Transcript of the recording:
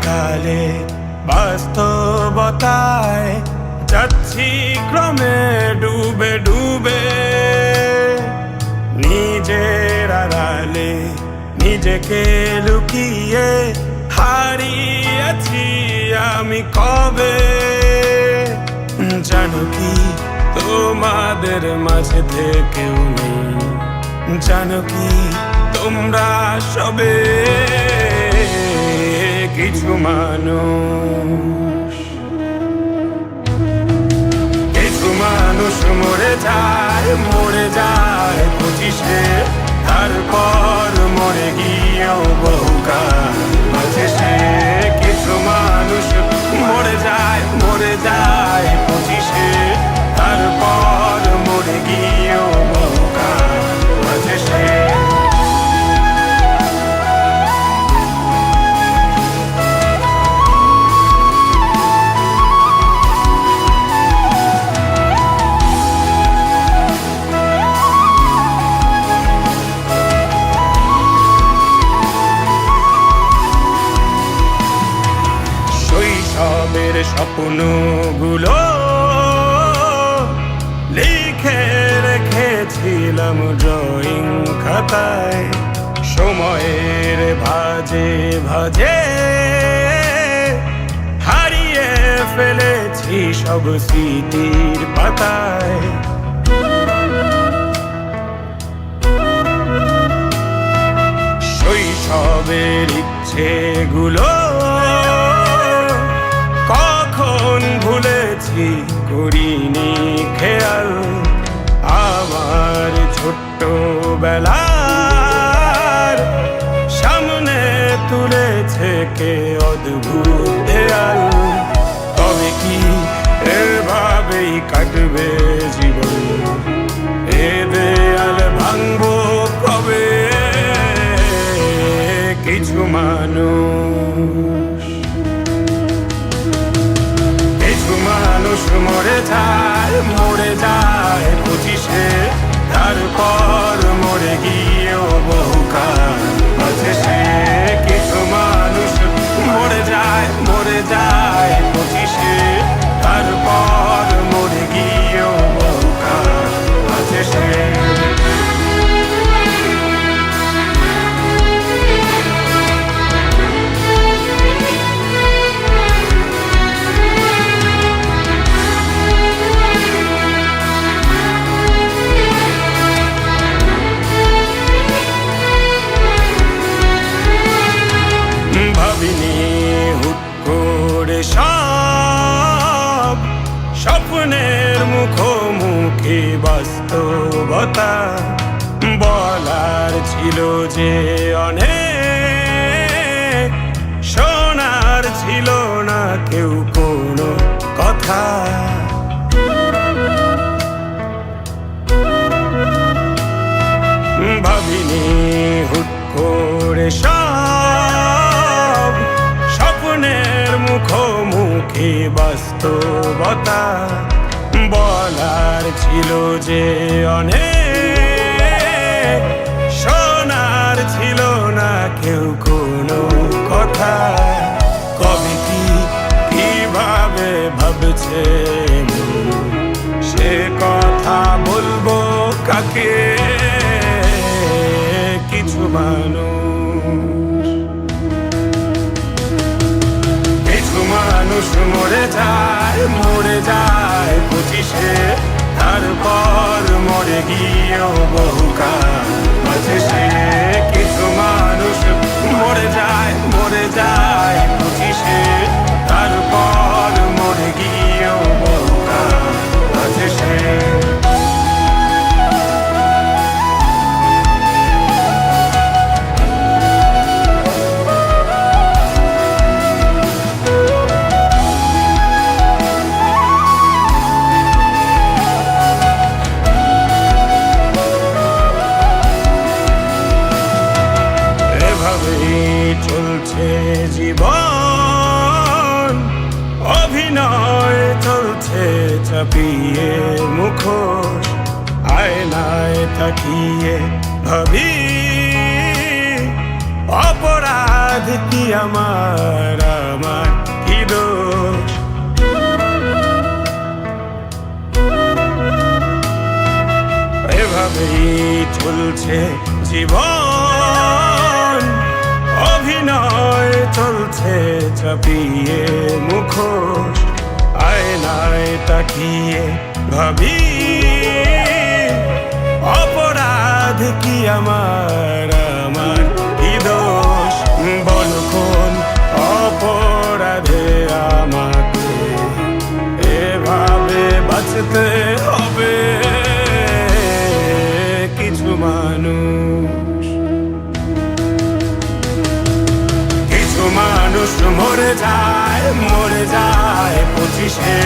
কালে বাস্তবতায় যাচ্ছি ক্রমে ডুবে ডুবে, নিজের আড়ালে নিজেকে লুকিয়ে হারিয়েছি আমি কবে। জানো কি তোমাদের মাঝে থেকেও নেই, জানো কি তোমরা সবে কিছু মানুষ, কিছু মানুষ মরে যায় 25-এ, তারপর মরে গিয়েও বহুকাল বাঁচে সে। কিছু মানুষ মরে যায় 25-এ, তারপর মরে গিয়েও বহুকাল বাঁচে সে। শৈশবের স্বপ্নগুলো লিখে রেখেছিলাম ড্রয়িং খাতায়, সময়ের ভাজে ভাজে হারিয়ে ফেলেছি সব স্মৃতির পাতায়। শৈশবের ইচ্ছেগুলো কখন ভুলেছি করিনি খেয়াল, আমার ছোট্টবেলার সামনে তুলেছে কে অদ্ভুত দেয়াল। তবে কি এভাবেই কাটবে জীবন, এ দেয়াল ভাঙবো কবে? কিছু মানুষ, কিছু মানুষ মরে যায় 25-এ, তারপর মরে গিয়েও বহুকাল বাঁচে সে। কিছু মানুষ মরে যায় 25-এ, তারপর মরে গিয়েও বহুকাল বাঁচে সে। ভাবিনি হুট করে সব স্বপ্নের মুখোমুখি বাস্তবতা, বলার ছিল যে অনেক, শোনার ছিল না কেউ কোনো কথা। ভাবিনি হুট করে সব স্বপ্নের মুখোমুখি বাস্তবতা, বলার ছিল যে অনেক, শোনার ছিল না কেউ কোনো কথা। কবে কি কিভাবে ভাবছে সে কথা বলবো কাকে? কিছু মানুষ, কিছু মানুষ মরে যায় 25-এ, তারপর মরে গিয়েও বহুকাল বাঁচে সে। কিছু মানুষ মরে যায় 25-এ, তারপর মরে গিয়েও বহুকাল বাঁচে সে। চলছে জীবন, অভিনয় চলছে চাপিয়ে মুখোশ, আয়নায় তাকিয়ে ভাবি অপরাধ কি আমার কি দোষ? এভাবেই চলছে জীবন, অভিনয় চলছে চাপিয়ে মুখোশ। আয়নায় তাকিয়ে ভাবি অপরাধ কি আমার কি দোষ? বল কোন অপরাধে আমাকে এভাবে বাঁচতে হবে? কিছু মানুষ মরে যায় 25-এ